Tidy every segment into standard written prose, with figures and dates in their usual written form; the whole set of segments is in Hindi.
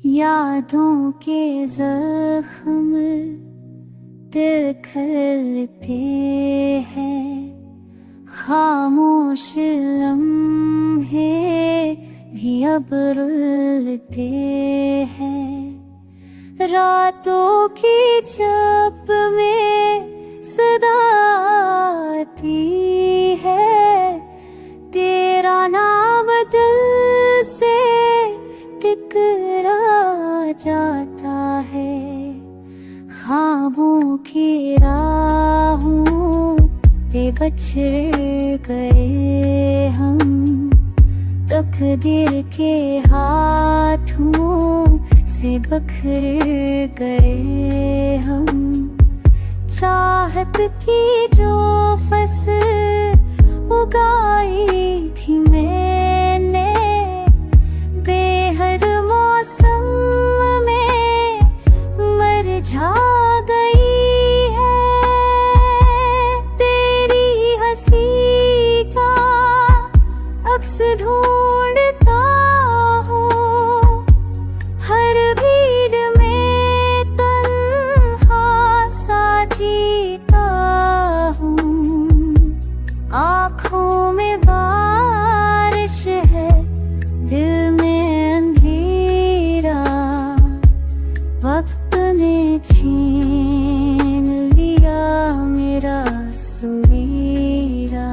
यादों के जख्म दिल खलते हैं, खामोश लम्हे भी अब रुलते हैं। रातों की जब में सदा आती है, तेरा नाम दिल से टकरा जाता है। ख्वाबों की राहों पे बछड़ गए हम, तकदीर के हाथों से बखर गए हम। चाहत की जो फसल उगाई थी मैंने, बेहद मौसम में मुरझा गई है। तेरी हंसी का अक्स ढूंढता हूँ, हर भीड़ में तन्हा सा जीता हूँ। आँखों में बारिश है, दिल में अंधेरा, वक्त ने छीन लिया मेरा सवेरा।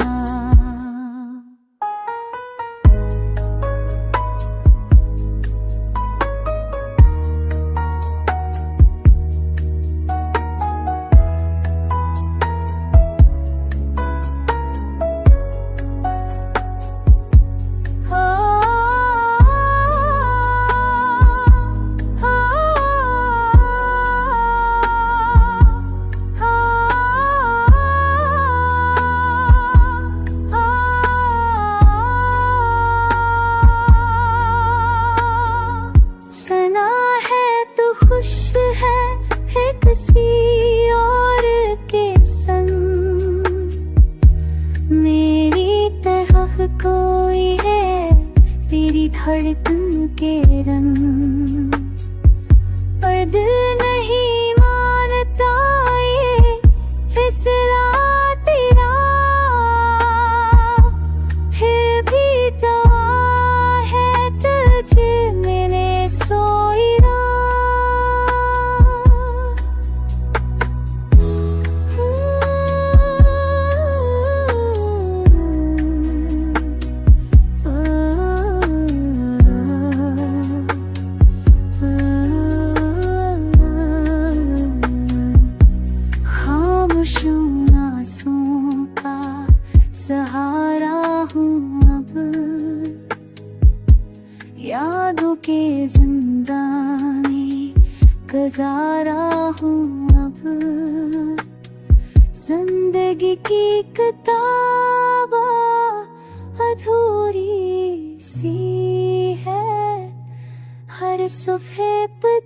सना है तो खुश है किसी और के संग, मेरी तरह कोई है तेरी धड़कन के रंग। पर दिल नहीं मानता ये फिसला तेरा, फिर भी दुआ है तुझ मैंने सोई ना। खामोशों आंसुओं का सहारा हूँ अब, यादों के जिंदान में गुजारा हूँ अब। जिंदगी की किताब अधूरी सी है, हर सफ़े पे